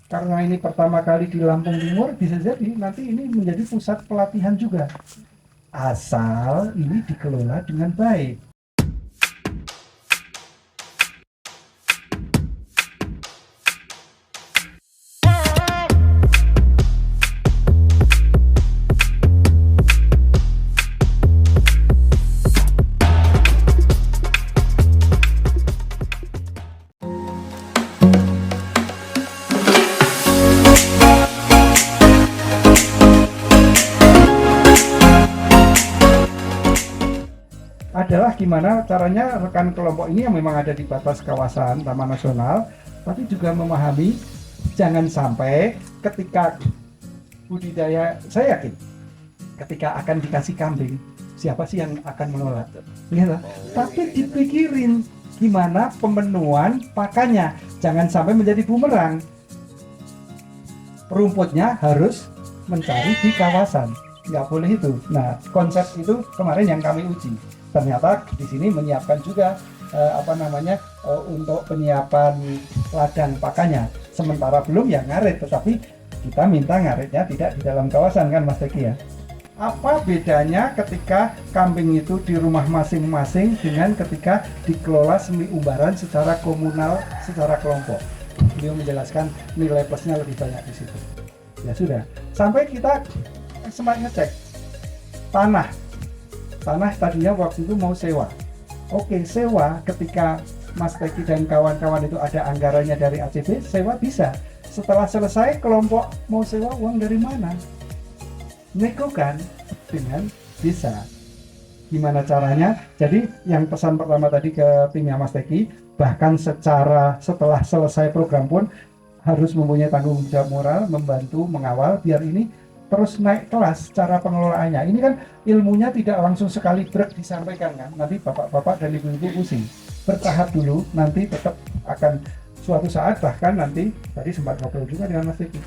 Karena ini pertama kali di Lampung Timur, bisa jadi nanti ini menjadi pusat pelatihan juga. Asal ini dikelola dengan baik. Adalah gimana caranya rekan kelompok ini yang memang ada di batas kawasan Taman Nasional, tapi juga memahami jangan sampai ketika budidaya, saya yakin ketika akan dikasih kambing, siapa sih yang akan menolak? Ya, tapi dipikirin gimana pemenuhan pakannya, jangan sampai menjadi bumerang. Rumputnya harus mencari di kawasan, nggak boleh itu. Nah, konsep itu kemarin yang kami uji. Ternyata di sini menyiapkan juga untuk penyiapan ladang pakannya. Sementara belum ya ngarit, tetapi kita minta ngaritnya tidak di dalam kawasan kan Mas Teki ya. Apa bedanya ketika kambing itu di rumah masing-masing dengan ketika dikelola semi umbaran secara komunal, secara kelompok? Beliau menjelaskan nilai plusnya lebih banyak di situ. Ya sudah, sampai kita sempat ngecek tanah tadinya waktu itu mau sewa. Oke, sewa ketika Mas Teki dan kawan-kawan itu ada anggarannya dari ACB, sewa bisa. Setelah selesai kelompok mau sewa uang dari mana? Nego kan dengan bisa. Gimana caranya? Jadi yang pesan pertama tadi ke timnya Mas Teki, bahkan setelah selesai program pun harus mempunyai tanggung jawab moral, membantu, mengawal biar ini terus naik kelas cara pengelolaannya. Ini kan ilmunya tidak langsung sekali brek disampaikan kan. Nanti bapak-bapak dan ibu-ibu pusing. Bertahap dulu, nanti tetap akan suatu saat, bahkan nanti tadi sempat ngobrol juga dengan Mas Teki.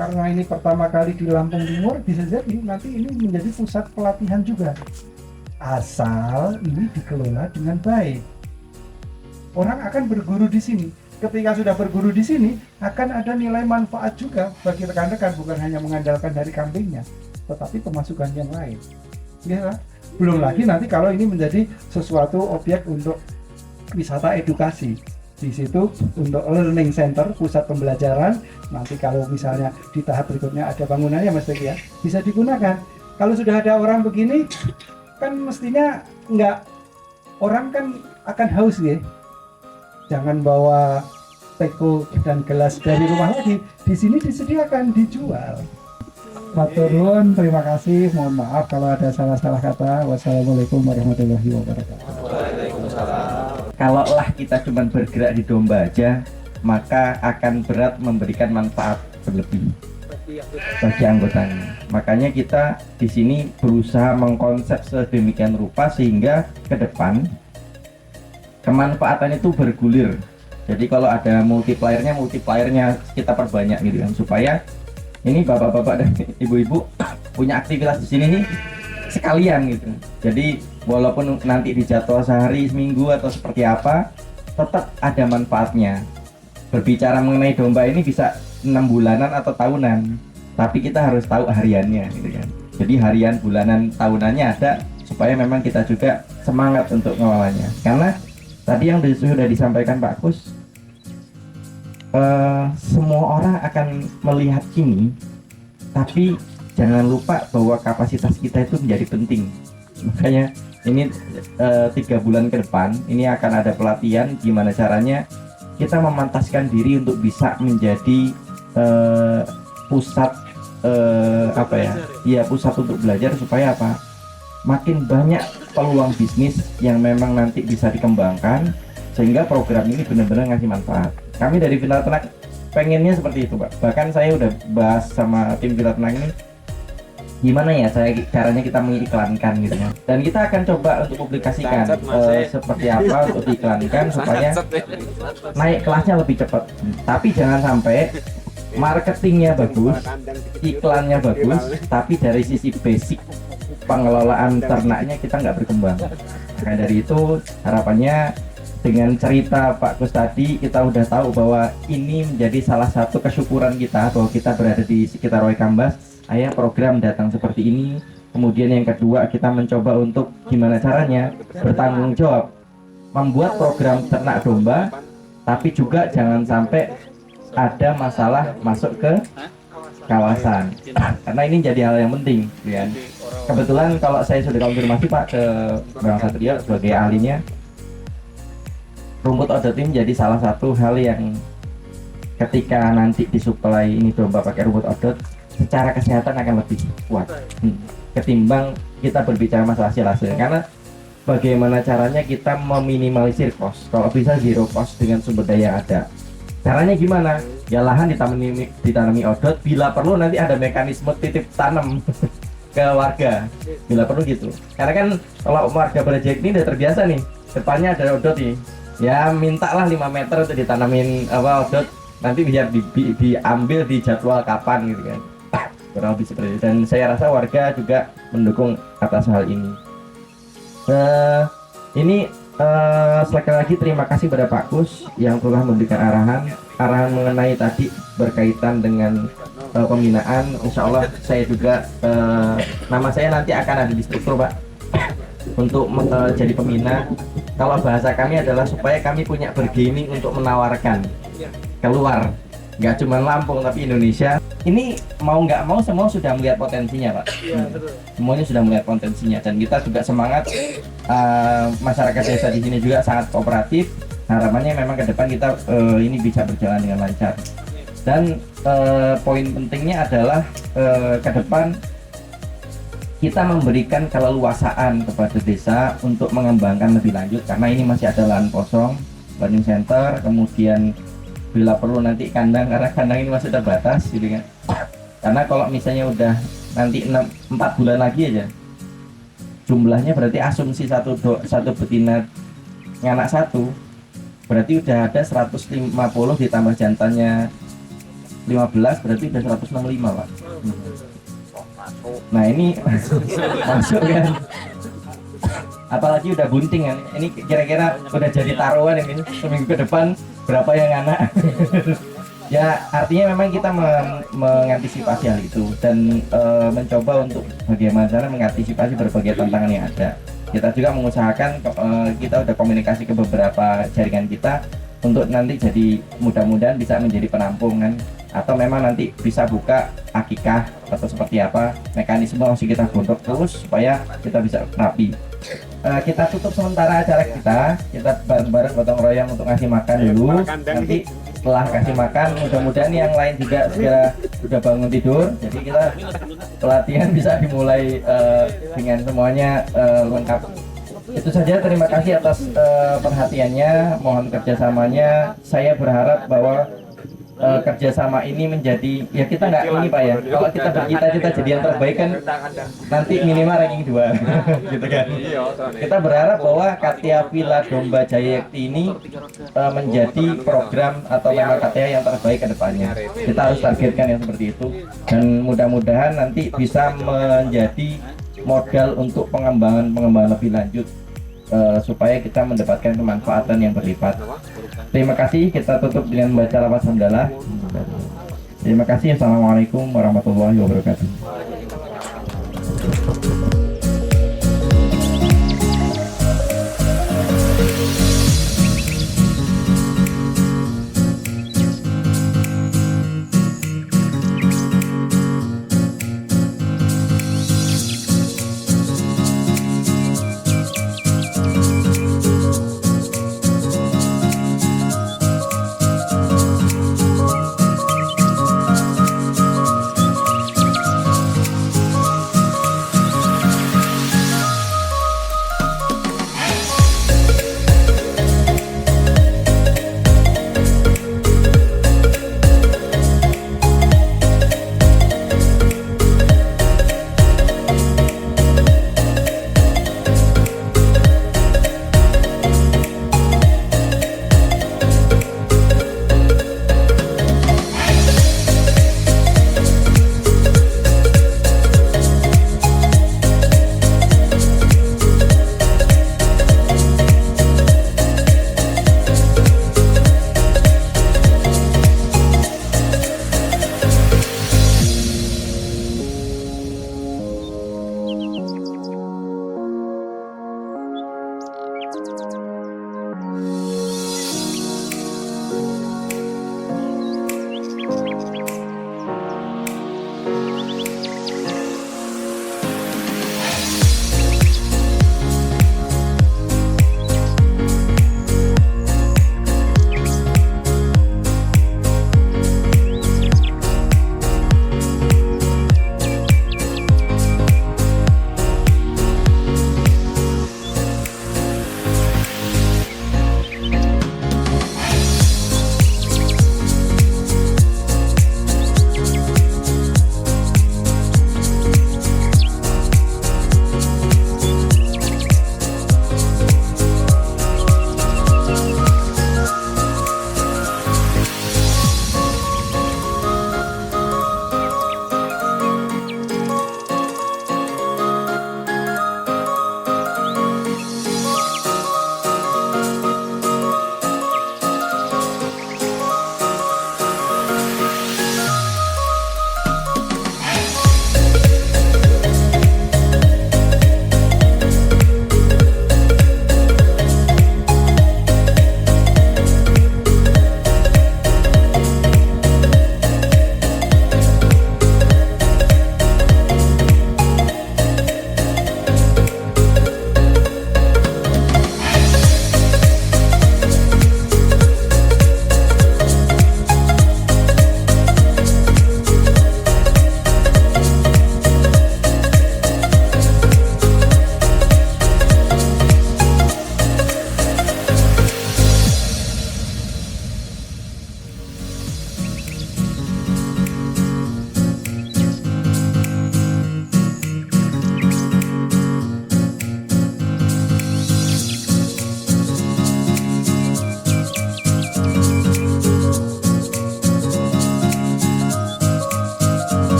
Karena ini pertama kali di Lampung Timur, bisa jadi nanti ini menjadi pusat pelatihan juga. Asal ini dikelola dengan baik. Orang akan berguru di sini. Ketika sudah berguru di sini, akan ada nilai manfaat juga bagi rekan-rekan, bukan hanya mengandalkan dari kambingnya, tetapi pemasukan yang lain. Ya, belum lagi nanti kalau ini menjadi sesuatu objek untuk wisata edukasi. Di situ untuk learning center, pusat pembelajaran, nanti kalau misalnya di tahap berikutnya ada bangunannya Mas Teki ya, bisa digunakan. Kalau sudah ada orang begini, kan mestinya orang kan akan haus ya. Jangan bawa teko dan gelas dari rumah lagi. Di sini disediakan, dijual. Matur nuwun, terima kasih. Mohon maaf kalau ada salah-salah kata. Wassalamualaikum warahmatullahi wabarakatuh. Waalaikumsalam. Kalaulah kita cuma bergerak di domba aja, maka akan berat memberikan manfaat berlebih bagi anggotanya. Makanya kita di sini berusaha mengkonsep sedemikian rupa sehingga ke depan kemanfaatan itu bergulir. Jadi kalau ada multipliernya kita perbanyak gitu kan, supaya ini bapak-bapak dan ibu-ibu punya aktivitas di sini nih sekalian gitu. Jadi walaupun nanti dijadwal sehari, seminggu atau seperti apa, tetap ada manfaatnya. Berbicara mengenai domba ini bisa 6 bulanan atau tahunan, tapi kita harus tahu hariannya gitu kan. Jadi harian, bulanan, tahunannya ada supaya memang kita juga semangat untuk ngawalnya. Karena tadi yang sudah disampaikan Pak Kus, semua orang akan melihat ini, tapi jangan lupa bahwa kapasitas kita itu menjadi penting. Makanya ini 3 bulan ke depan ini akan ada pelatihan gimana caranya kita memantaskan diri untuk bisa menjadi pusat pusat untuk belajar, supaya apa? Makin banyak peluang bisnis yang memang nanti bisa dikembangkan sehingga program ini benar-benar ngasih manfaat. Kami dari Villa Ternak pengennya seperti itu Pak. Bahkan saya udah bahas sama tim Villa Ternak ini gimana ya caranya kita mengiklankan gitu ya. Dan kita akan coba untuk publikasikan seperti apa untuk diiklankan supaya naik kelasnya lebih cepat. Tapi jangan sampai marketingnya bagus, iklannya bagus, tapi dari sisi basic pengelolaan ternaknya kita nggak berkembang. Maka dari itu harapannya dengan cerita Pak Gus tadi kita udah tahu bahwa ini menjadi salah satu kesyukuran kita bahwa kita berada di sekitar Roy Kambas. Ayah program datang seperti ini. Kemudian yang kedua kita mencoba untuk gimana caranya bertanggung jawab membuat program ternak domba, tapi juga jangan sampai ada masalah masuk ke kawasan. Karena ini jadi hal yang penting, ya. Kebetulan kalau saya sudah konfirmasi Pak ke Bang Satrio sebagai ahlinya, rumput odot ini jadi salah satu hal yang ketika nanti disuplai ini domba pakai rumput odot, secara kesehatan akan lebih kuat ketimbang kita berbicara masalah hasil. Karena bagaimana caranya kita meminimalisir cost, kalau bisa zero cost dengan sumber daya yang ada. Caranya gimana? Ya lahan ditanami odot, bila perlu nanti ada mekanisme titip tanam ke warga bila perlu gitu. Karena kan kalau warga Berejek ini udah terbiasa nih, depannya ada odot nih, ya mintalah 5 meter untuk ditanamin odot, nanti biar diambil di jadwal kapan gitu kan. Kurang lebih seperti itu. Dan saya rasa warga juga mendukung atas hal ini. Sekali lagi terima kasih pada Pak Kus yang telah memberikan arahan mengenai tadi berkaitan dengan pembinaan. Insya Allah saya juga nama saya nanti akan ada di struktur Pak untuk jadi pembina. Kalau bahasa kami adalah supaya kami punya bergaining untuk menawarkan keluar, nggak cuma Lampung tapi Indonesia. Ini mau nggak mau semua sudah melihat potensinya Pak. Semuanya sudah melihat potensinya dan kita juga semangat. Masyarakat desa di sini juga sangat kooperatif. Harapannya memang ke depan kita ini bisa berjalan dengan lancar. Dan poin pentingnya adalah ke depan kita memberikan keleluasaan kepada desa untuk mengembangkan lebih lanjut, karena ini masih ada lahan kosong, learning center, kemudian bila perlu nanti kandang, karena kandang ini masih terbatas gitu kan. Karena kalau misalnya udah nanti 4 bulan lagi aja jumlahnya, berarti asumsi satu betina nganak satu berarti udah ada 150 ditambah jantannya 15, berarti udah 165 Pak. Nah ini masuk kan, apalagi udah bunting kan, ini kira-kira udah jadi taruhan ini seminggu ke depan berapa yang anak. Ya artinya memang kita mengantisipasi hal itu dan mencoba untuk bagaimana cara mengantisipasi berbagai tantangan yang ada. Kita juga mengusahakan kita udah komunikasi ke beberapa jaringan kita untuk nanti jadi mudah-mudahan bisa menjadi penampungan, atau memang nanti bisa buka akikah atau seperti apa, mekanisme masih kita godok terus supaya kita bisa rapi. Kita tutup sementara acara kita bareng-bareng gotong royong untuk ngasih makan dulu. Nanti setelah kasih makan mudah-mudahan yang lain juga segera sudah bangun tidur, jadi kita pelatihan bisa dimulai dengan semuanya lengkap. Itu saja, terima kasih atas perhatiannya, mohon kerjasamanya. Saya berharap bahwa kerjasama ini menjadi, ya kita nggak ini Pak ya, kalau kita bercita-cita jadi yang terbaik kan nanti minimal ranking 2 gitu kan. Kita berharap bahwa Katia Villa Domba Jayakti ini menjadi program atau memang Katia yang terbaik ke depannya. Kita harus targetkan yang seperti itu, dan mudah-mudahan nanti bisa menjadi modal untuk pengembangan lebih lanjut, supaya kita mendapatkan kemanfaatan yang berlipat. Terima kasih, kita tutup dengan membaca lafaz hamdalah. Terima kasih. Assalamualaikum warahmatullahi wabarakatuh.